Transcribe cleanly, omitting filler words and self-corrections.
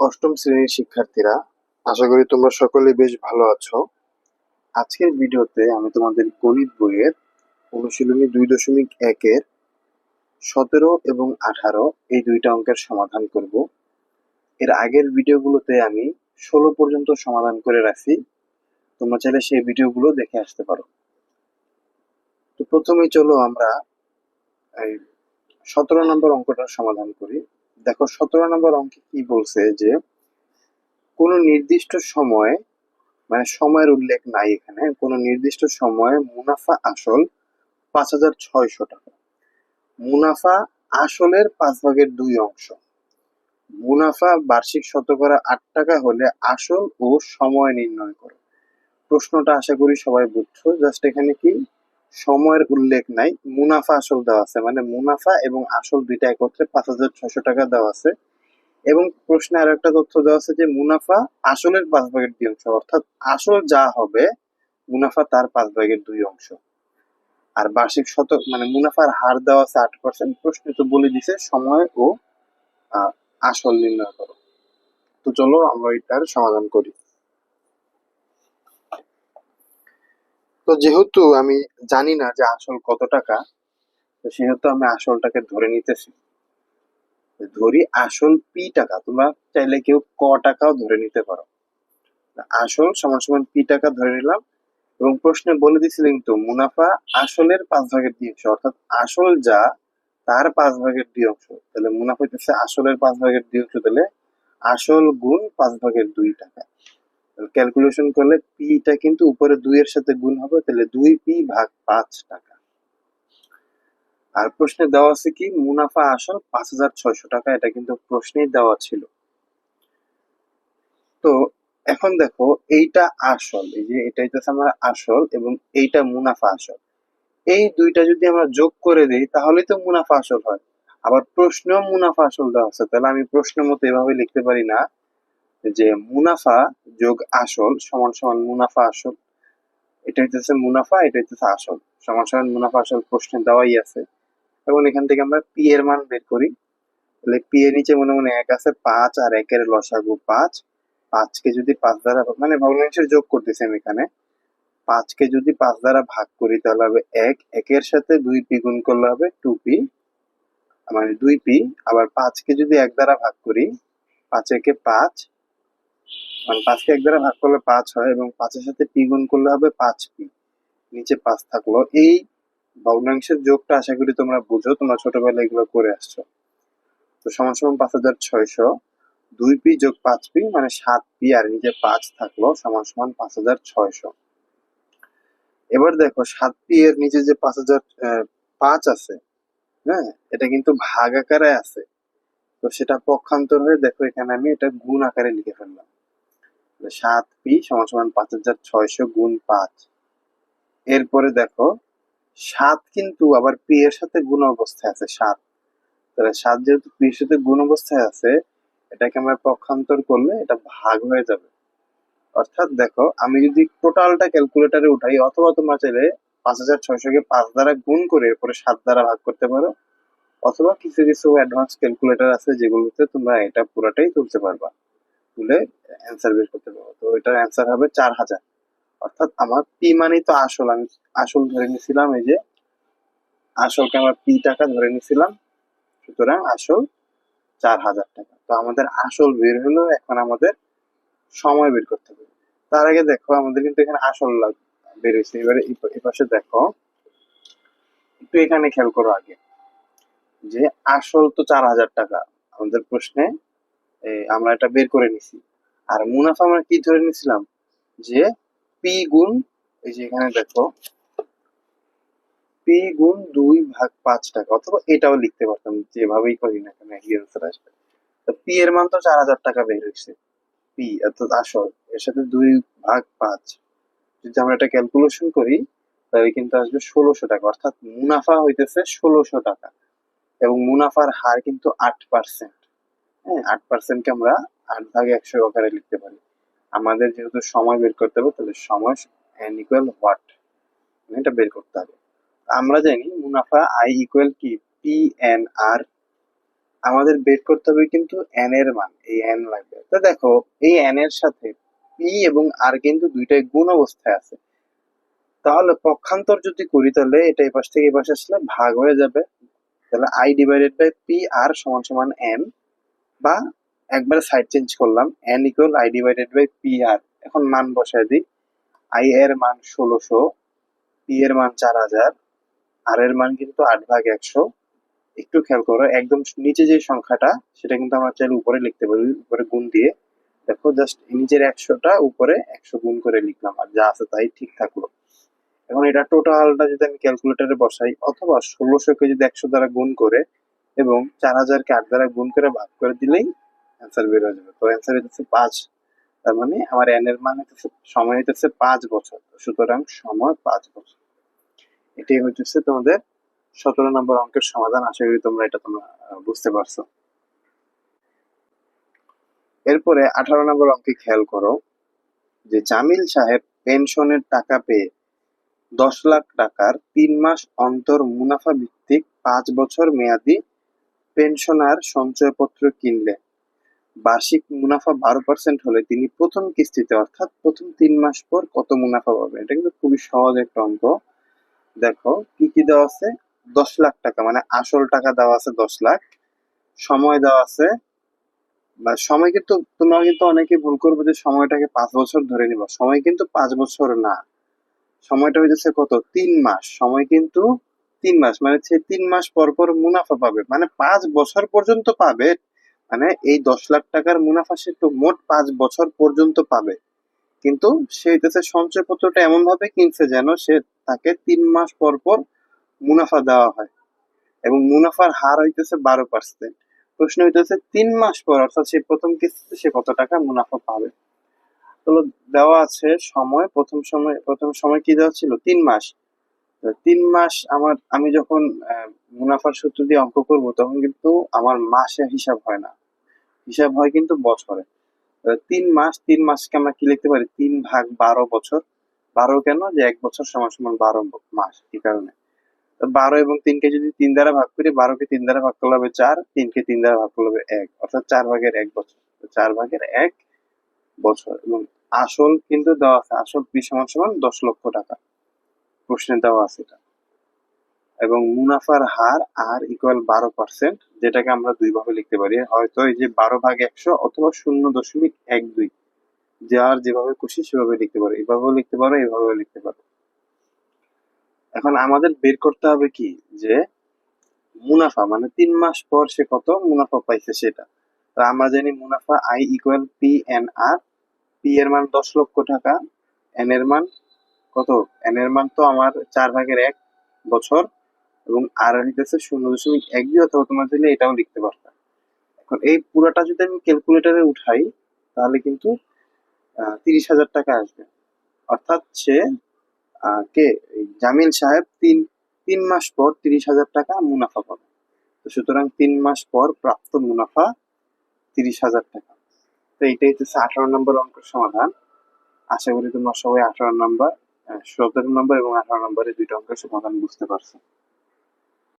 অষ্টম শ্রেণীর শিক্ষার্থীরা, আশা করি তোমরা সকলে বেশ ভালো আছো। আজকের ভিডিওতে আমি তোমাদের গণিত বইয়ের অনুশীলনী 2.1-এর 17 এবং 18 এই দুইটা অঙ্কের সমাধান করব। এর আগের ভিডিওগুলোতে আমি 16 পর্যন্ত সমাধান করে রাখছি, তোমরা চাইলে সেই ভিডিওগুলো দেখে আসতে পারো। তো প্রথমেই চলো আমরা এই 17 নম্বর অঙ্কটার সমাধান করি। দেখো 17 নম্বর অঙ্কে কি বলছে যে কোনো নির্দিষ্ট সময়ে, মানে সময়ের উল্লেখ নাই এখানে, কোনো নির্দিষ্ট সময়ে মুনাফা আসল 5,600 টাকা। মুনাফা আসলের 5/2 অংশ। মুনাফা বার্ষিক শতকরা 8 টাকা হলে আসল ও সময় নির্ণয় করো। প্রশ্নটা আশা করি সবাই বুঝছো। জাস্ট এখানে কি সময়ের উল্লেখ নাই, মুনাফা আসল দেওয়া আছে, মানে মুনাফা এবং আসল দুইটা একত্রে 5,600 টাকা দেওয়া আছে। এবং প্রশ্নে আরো একটা তথ্য দেওয়া আছে যে মুনাফা আসলের 5/2 অংশ, অর্থাৎ আসল যা হবে মুনাফা তার 5/2 অংশ। আর বার্ষিক মানে মুনাফার হার দেওয়া আছে 8%। প্রশ্নে তো বলে দিছে সময় ও আসল নির্ণয় করো। তো চলো আমরা এটার সমাধান করি। তো যেহেতু আমি জানি না যে আসল কত টাকা, তো সেহেতু আমি আসলটাকে ধরে নিতেছি। ধরি আসল পি টাকা, তোমরা চাইলে কেউ ক টাকাও ধরে নিতে পারো। আসল সমান সমান পি টাকা ধরে নিলাম। এবং প্রশ্নে বলে দিছিল কিন্তু মুনাফা আসলের 5/2 অংশ, অর্থাৎ আসল যা তার 5/2 অংশ। তাহলে মুনাফা হইতেছে আসলের 5/2 অংশ, তাহলে আসল গুণ 5/2 টাকা। ক্যালকুলেশন করলে পিটা কিন্তু উপরে 2 এর সাথে গুণ হবে, তাহলে 2p ভাগ 5 টাকা। আর প্রশ্নে দেওয়া আছে কি মুনাফা আসল 5,600 টাকা, এটা কিন্তু প্রশ্নেই দেওয়া ছিল। তো এখন দেখো এইটা আসল, এই যে এটা হইতেছে আমার আসল এবং এইটা মুনাফা আসল। এই দুইটা যদি আমরা যোগ করে দিই তাহলেই তো মুনাফা আসল হয়। আবার প্রশ্নেও মুনাফা আসল দেওয়া আছে, তাহলে আমি প্রশ্নের মতো এভাবে লিখতে পারি না যে মুনাফা যোগ আসল সমান সমান মুনাফা আসল। এটা হইতেছে মুনাফা, এটা হইতেছে আসল, সমান সমান মুনাফা আসল প্রশ্নে দেওয়াই আছে। এবং এখান থেকে আমরা পি এর মান বের করি। তাহলে পি এর নিচে মনে মনে 1 আছে, 5 আর 1-এর লসাগু 5। 5কে যদি 5 দ্বারা, মানে ভগ্নাংশের যোগ করতেছি আমি এখানে, 5কে যদি 5 দ্বারা ভাগ করি তাহলে হবে 1, 1-এর সাথে 2p গুণ করলে হবে 2p, মানে 2p। আবার 5কে যদি 1 দ্বারা ভাগ করি, 5 × 5, মানে 5কে 1 দ্বারা ভাগ করলে 5 হয়, এবং 5-এর সাথে p গুণ করলে হবে 5p। নিচে 5 থাকলো। এই ভগ্নাংশের যোগটা আশা করি তোমরা বুঝো, তোমরা ছোটবেলায় এগুলো করে আসছো। তো সমান সমান 5,600, 2p যোগ 5p মানে 7p, আর নিচে 5 থাকলো, সমান সমান 5,600। এবার দেখো 7p এর নিচে যে 5 আছে, হ্যাঁ, এটা কিন্তু ভাগ আকারে আছে। তো সেটা পক্ষান্তর হয়ে দেখো এখানে আমি এটা গুণ আকারে লিখে ফেললাম। 7p সমান সমান 5,600 গুণ 5। এরপরে দেখো 7 কিন্তু আবার p এর সাথে গুণ অবস্থায় আছে 7। তাহলে 7 যেহেতু p এর সাথে গুণ অবস্থায় আছে, এটাকে আমরা পক্ষান্তর করলে এটা ভাগ হয়ে যাবে। অর্থাৎ দেখো আমি যদি টোটালটা ক্যালকুলেটরে উঠাই, অথবা তোমরা চাইলে 5,600-কে 5 দ্বারা গুণ করে এরপরে 7 দ্বারা ভাগ করতে পারো, অথবা কিছু কিছু অ্যাডভান্স ক্যালকুলেটর আছে যেগুলোতে তোমরা এটা পুরাটাই তুলতে পারবা, তুলে অ্যান্সার বের করতে পারবো। তো এটার অ্যান্সার হবে 4,000। অর্থাৎ আমার পি মানেই তো আসল, আমি আসল ধরে নিছিলাম, এই যে আসলকে আমরা পি টাকা ধরে নিছিলাম, সুতরাং আসল 4,000 টাকা। তো আমাদের আসল বের হলো, এখন আমাদের সময় বের করতে হবে। তার আগে দেখো আমাদের কিন্তু এখানে আসল বের হয়েছে। এবারে এই পাশে দেখো, একটু এখানে খেয়াল করো আগে, যে আসল তো 4,000 টাকা আমাদের প্রশ্নে, আমরা এটা বের করে নিছি। আর মুনাফা আমরা কি ধরে নিছিলাম, যে পি গুণ, এই যে এখানে দেখো পি গুণ 2 ভাগ 5 টাকা, অথবা এটাও লিখতে পারতাম, যেভাবেই করি না কেন একই অ্যান্সার আসবে। তো পি এর মান তো 4,000 টাকা বের হয়েছে, পি অর্থাৎ আসল, এর সাথে 2 ভাগ 5 যদি আমরা এটা ক্যালকুলেশন করি তাহলে কিন্তু আসবে 1,600 টাকা। অর্থাৎ মুনাফা হইতেছে 1,600 টাকা, এবং মুনাফার হার কিন্তু 8%। হ্যাঁ, 8%কে আমরা 8/100 আকারে লিখতে পারি। আমাদের যেহেতু সময় বের করতে হবে, তাহলে সময় n ইকুয়াল হোয়াট, এটা বের করতে হবে। আমরা জানি মুনাফা i ইকুয়াল কি পি এন আর, আমাদের বের করতে হবে কিন্তু এন এর মান, এই এন লাগবে। তো দেখো এই এন এর সাথে পি এবং আর কিন্তু দুইটাই গুণ অবস্থায় আছে, তাহলে পক্ষান্তর যদি করি তাহলে এটা এই পাশ থেকে এই পাশে আসলে ভাগ হয়ে যাবে। তাহলে I divided by P R সমান সমান এন, বা একবার সাইড চেঞ্জ করলাম, N equal I divided by P R. এখন মান বসায় দিই, আই এর মান 1600, পি এর মান 4000, আর এর মান কিন্তু 8/100। একটু খেয়াল করো, একদম নিচে যে সংখ্যাটা সেটা কিন্তু আমরা চাইলে উপরে লিখতে পারি, উপরে গুণ দিয়ে। দেখো জাস্ট নিচের 100টা উপরে 100 গুণ করে লিখলাম, আর যা আছে তাই ঠিক থাকলো। এখন এটা টোটালটা যদি আমি ক্যালকুলেটরে বসাই, অথবা 1600-কে যদি 100 দ্বারা গুণ করে এবং 4000-কে 8 দ্বারা গুণ করে ভাগ করে দিলেই অ্যান্সার বের হয়ে যাবে। তো অ্যান্সার হচ্ছে 5। তার মানে আমার এন এর মান হইতেছে, সময় হইতেছে 5 বছর। সুতরাং সময় 5 বছর। এটাই হইতেছে তোমাদের 17 নম্বর অঙ্কের সমাধান। আশা করি তোমরা বুঝতে পারছো। এরপরে 18 নম্বর অঙ্কে খেয়াল করো যে জামিল সাহেব পেনশনের টাকা পেয়ে 10 লাখ টাকার 3 মাস অন্তর মুনাফা ভিত্তিক 5 বছর মেয়াদি পেনশনার সঞ্চয়পত্র কিনলেন। বার্ষিক মুনাফা 12% হলে তিনি প্রথম কিস্তিতে অর্থাৎ প্রথম 3 মাস পর কত মুনাফা পাবেন? এটা কিন্তু খুবই সহজ একটা অঙ্ক। দেখো কি কি দেওয়া আছে, 10 লাখ টাকা মানে আসল টাকা দেওয়া আছে 10 লাখ, সময় দেওয়া আছে, বা সময় কিন্তু তোমরা কিন্তু অনেকে ভুল করবে যে সময়টাকে 5 বছর ধরে নিবা, সময় কিন্তু 5 বছর না, সময়টা হইতেছে কত, 3 মাস। সময় কিন্তু 3 মাস, মানে সে 3 মাস পর পর মুনাফা পাবে, মানে 5 বছর পর্যন্ত পাবে। মানে এই 10 লাখ টাকার মুনাফা সে তো মোট 5 বছর পর্যন্ত পাবে। কিন্তু সে হইতেছে সঞ্চয়পত্রটা এমন ভাবে কিনছে যেন সে তাকে 3 মাস পর পর মুনাফা দেওয়া হয়, এবং মুনাফার হার হইতেছে 12%। প্রশ্ন হইতেছে 3 মাস পর অর্থাৎ সে প্রথম কিস্তিতে সে কত টাকা মুনাফা পাবে। তো দেওয়া আছে সময়, প্রথম সময় কি দেওয়া ছিল, 3 মাস। 3 মাস আমি যখন মুনাফার সূত্র দিয়ে অঙ্ক করব তখন কিন্তু আমার মাসে হিসাব হয় না, হিসাব হয় কিন্তু বছরে। 3 মাস, 3 মাসকে আমরা কি লিখতে পারি, 3/12 বছর। 12 কেন, যে 1 বছর সমান সমান 12 মাস, এই কারণে। 12 এবং 3-কে যদি 3 দ্বারা ভাগ করি, 12-কে 3 দ্বারা ভাগ করলে হবে 4, 3-কে 3 দ্বারা ভাগ করলে হবে 1, অর্থাৎ 4/1 বছর। 4/1 বছর। এবং আসল কিন্তু দেওয়া আছে, আসল পি সমান সমান 10 লক্ষ টাকা, প্রশ্নে দেওয়া আছে এটা। এবং মুনাফার হার আর ইকুয়াল 12%, যেটাকে আমরা দুই ভাবে লিখতে পারি, হয়তো এই যে 12/100 অথবা 0.12, যার যেভাবে খুশি সেভাবে লিখতে পারো, এভাবেও লিখতে পারো, এভাবেও লিখতে পারো। এখন আমাদের বের করতে হবে কি, যে মুনাফা মানে 3 মাস পর সে কত মুনাফা পাইছে সেটা। তো আমরা জানি মুনাফা I equal P N R. P এর মান 10 লক্ষ টাকা, এন এর মান কত, এন এর মান তো আমার 4/1 বছর, এবং আর হইতেছে 0.12, অথবা তোমরা চাইলে এটাও লিখতে পারতা। এখন এই পুরোটা যদি আমি ক্যালকুলেটরে উঠাই তাহলে কিন্তু 30,000 টাকা আসবে। অর্থাৎ সে কে, এই জামিল সাহেব 3 মাস পর 30,000 টাকা মুনাফা পাবে। তো সুতরাং 3 মাস পর প্রাপ্ত মুনাফা 30,000 টাকা। তো এইটাই হচ্ছে 18 নম্বর অঙ্কের সমাধান। আশা করি তোমরা সবাই 18 নম্বর, 17 নম্বর এবং 18 নম্বরের দুইটা অঙ্কের সমাধান বুঝতে পারছো।